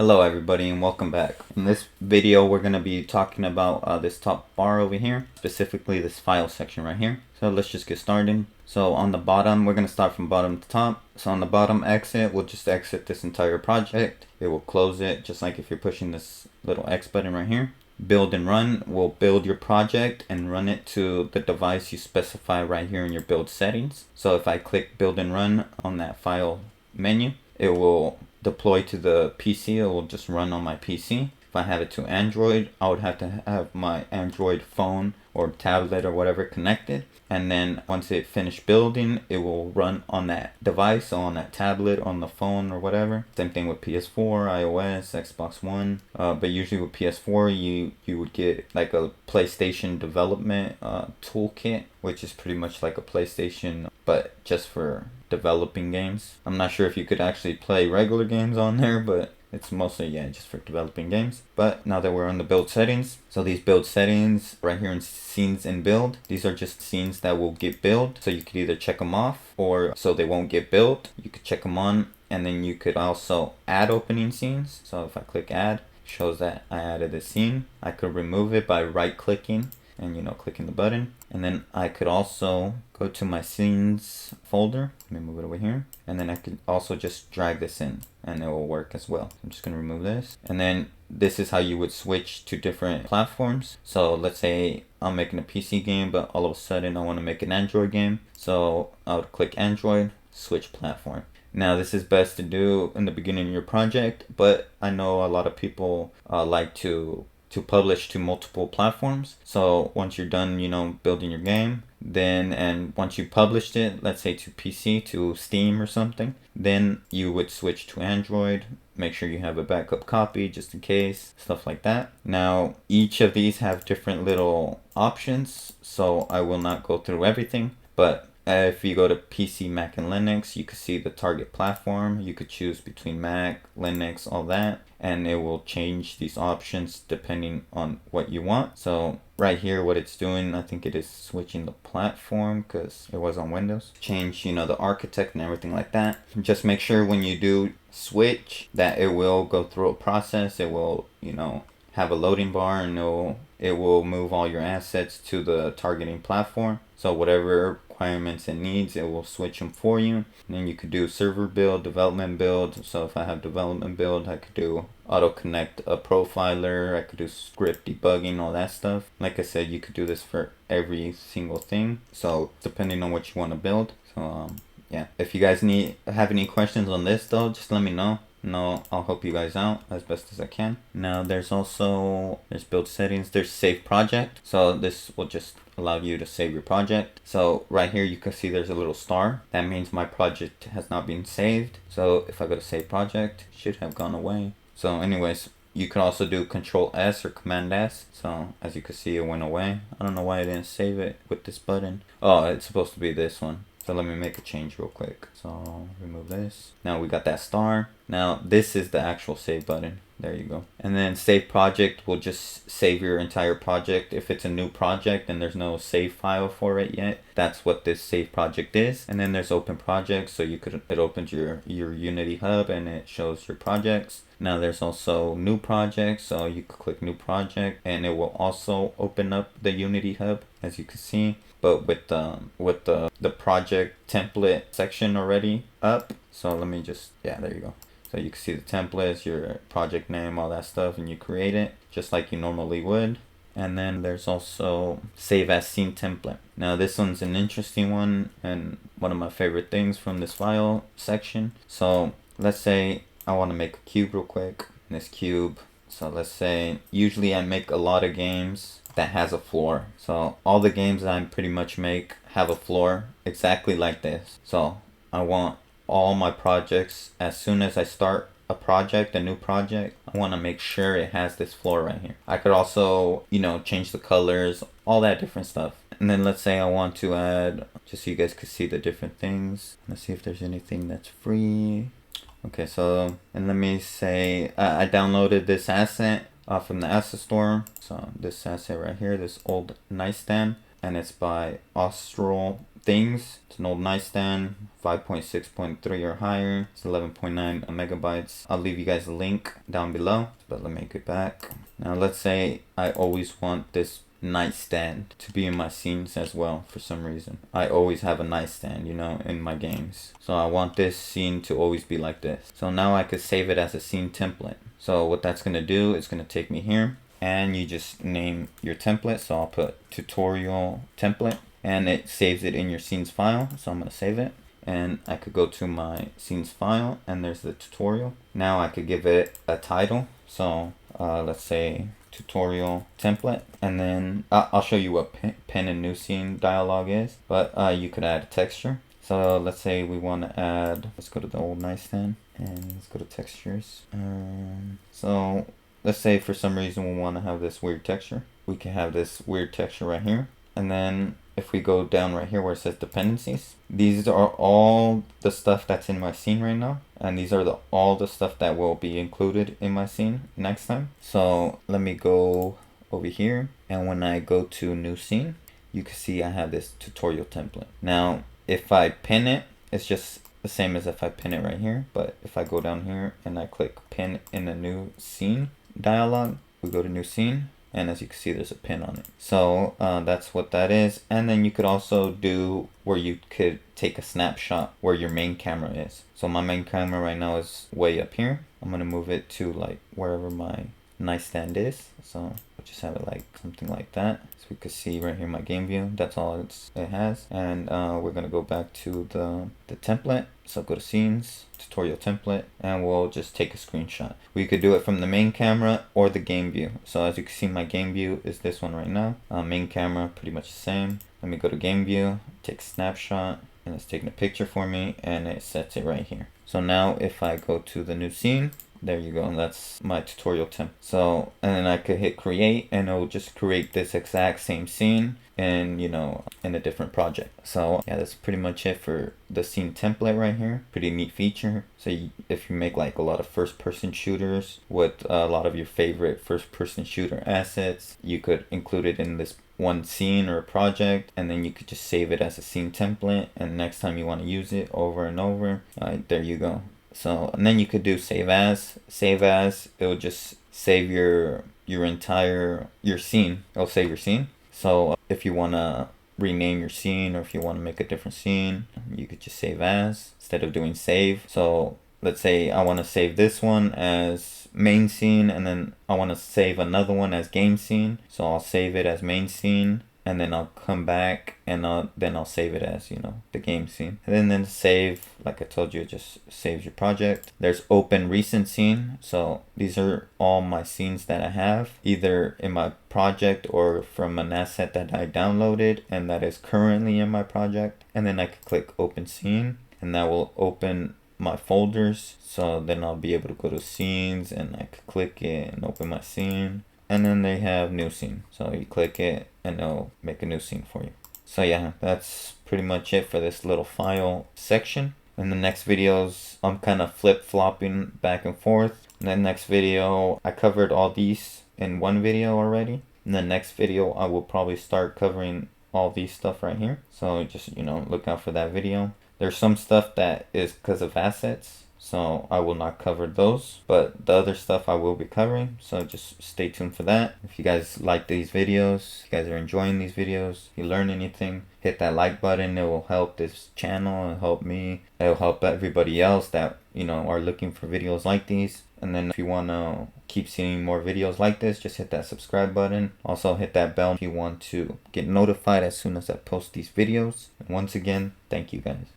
Hello everybody and welcome back. In this video we're going to be talking about this top bar over here, specifically this file section right here. So let's just get started. So on the bottom, we're going to start from bottom to top. So on the bottom exit, we'll just exit this entire project. It will close it just like if you're pushing this little X button right here. Build and run will build your project and run it to the device you specify right here in your build settings. So if I click build and run on that file menu, it will deploy to the PC. It will just run on my PC. If I have it to Android, I would have to have my Android phone or tablet or whatever connected, and then once it finished building, it will run on that device, so on that tablet, on the phone or whatever. Same thing with PS4, iOS, Xbox One, but usually with PS4 you would get like a PlayStation development toolkit, which is pretty much like a PlayStation but just for developing games. I'm not sure if you could actually play regular games on there, but it's mostly, just for developing games. But now that we're on the build settings, so these build settings right here in scenes and build, these are just scenes that will get built. So you could either check them off or so they won't get built. You could check them on, and then you could also add opening scenes. So if I click add, it shows that I added a scene. I could remove it by right clicking and clicking the button, and then I could also go to my scenes folder. Let me move it over here, and then I could also just drag this in and it will work as well. I'm just going to remove this, and then this is how you would switch to different platforms. So let's say I'm making a PC game, but all of a sudden I want to make an Android game, so I would click Android, switch platform. Now this is best to do in the beginning of your project, but I know a lot of people like to publish to multiple platforms. So once you're done, building your game, then, and once you published it, let's say to PC, to Steam or something, then you would switch to Android. Make sure you have a backup copy just in case, stuff like that. Now, each of these have different little options, so I will not go through everything, but if you go to PC, Mac, and Linux, you can see the target platform. You could choose between Mac, Linux, all that, and it will change these options depending on what you want. So right here, what it's doing, I think it is switching the platform because it was on Windows. Change, the architect and everything like that. Just make sure when you do switch that it will go through a process. It will, have a loading bar, and it will move all your assets to the targeting platform. So whatever requirements it needs, it will switch them for you. And then you could do server build, development build. So if I have development build, I could do auto connect a profiler, I could do script debugging, all that stuff. Like I said, you could do this for every single thing, so depending on what you want to build. So if you guys have any questions on this though, just let me know. No, I'll help you guys out as best as I can. Now there's build settings, there's save project. So this will just allow you to save your project. So right here you can see there's a little star. That means my project has not been saved. So if I go to save project, it should have gone away. So anyways, you can also do Control S or Command S. So as you can see, it went away. I don't know why I didn't save it with this button. Oh, it's supposed to be this one. So let me make a change real quick. So remove this. Now we got that star. Now this is the actual save button. There you go. And then save project will just save your entire project. If it's a new project and there's no save file for it yet, that's what this save project is. And then there's open projects. So it opens your Unity hub and it shows your projects. Now there's also new projects. So you can click new project and it will also open up the Unity hub, as you can see, but with the project template section already up. So let me just, there you go. So you can see the templates, your project name, all that stuff, and you create it just like you normally would. And then there's also save as scene template. Now this one's an interesting one and one of my favorite things from this file section. So let's say I want to make a cube real quick. This cube, so let's say usually I make a lot of games that has a floor. So all the games that I pretty much make have a floor exactly like this. So I want all my projects, as soon as I start a new project, I want to make sure it has this floor right here. I could also, change the colors, all that different stuff. And then let's say I want to add, just so you guys could see the different things. Let's see if there's anything that's free. Okay, so, and let me say, I downloaded this asset from the asset store. So this asset right here, this old Nightstand, and it's by Astral things. It's an old nightstand, 5.6.3 or higher. It's 11.9 megabytes. I'll leave you guys a link down below, but let me get back. Now let's say I always want this nightstand to be in my scenes as well. For some reason I always have a nightstand, you know, in my games, so I want this scene to always be like this. So now I could save it as a scene template. So what that's gonna do is gonna take me here, and you just name your template. So I'll put tutorial template, and it saves it in your scenes file. So I'm gonna save it, and I could go to my scenes file, and there's the tutorial. Now I could give it a title. So let's say tutorial template, and then I'll show you what pen and new scene dialog is, but you could add a texture. So let's say we want to add, let's go to the old nightstand and let's go to textures. So let's say for some reason we want to have this weird texture. We can have this weird texture right here, and then if we go down right here where it says dependencies, these are all the stuff that's in my scene right now, and these are all the stuff that will be included in my scene next time. So let me go over here, and when I go to new scene, you can see I have this tutorial template. Now if I pin it, it's just the same as if I pin it right here, but if I go down here and I click pin in the new scene dialog, we go to new scene, and as you can see there's a pin on it. So that's what that is. And then you could also do where you could take a snapshot where your main camera is. So my main camera right now is way up here. I'm gonna move it to like wherever my nightstand is. So I'll just have it like something like that. So we could see right here my game view. That's all it has. And we're gonna go back to the template. So go to scenes, tutorial template, and we'll just take a screenshot. We could do it from the main camera or the game view. So as you can see, my game view is this one right now. Main camera, pretty much the same. Let me go to game view, take a snapshot, and it's taking a picture for me, and it sets it right here. So now if I go to the new scene, there you go, and that's my tutorial template. So, and then I could hit create, and it will just create this exact same scene, and you know, in a different project. So yeah, that's pretty much it for the scene template right here. Pretty neat feature. So if you make like a lot of first-person shooters with a lot of your favorite first-person shooter assets, you could include it in this one scene or project, and then you could just save it as a scene template, and next time you want to use it over and over, there you go. So, and then you could do save as. It will just save your entire scene. It'll save your scene. So if you want to rename your scene, or if you want to make a different scene, you could just save as instead of doing save. So let's say I want to save this one as main scene, and then I want to save another one as game scene. So I'll save it as main scene, and then I'll come back, and then I'll save it as, you know, the game scene. And then save, like I told you, it just saves your project. There's open recent scene. So these are all my scenes that I have, either in my project or from an asset that I downloaded and that is currently in my project. And then I could click open scene, and that will open my folders. So then I'll be able to go to scenes, and I could click it and open my scene. And then they have new scene. So you click it and it'll make a new scene for you. So yeah, that's pretty much it for this little file section. In the next videos, I'm kind of flip-flopping back and forth. In the next video, I covered all these in one video already. In the next video, I will probably start covering all these stuff right here. So just, you know, look out for that video. There's some stuff that is because of assets, so I will not cover those, but the other stuff I will be covering, so just stay tuned for that. If you guys like these videos, if you guys are enjoying these videos, if you learn anything, hit that like button. It will help this channel, it'll help me, it'll help everybody else that, you know, are looking for videos like these. And then if you want to keep seeing more videos like this, just hit that subscribe button. Also hit that bell if you want to get notified as soon as I post these videos. And once again, thank you guys.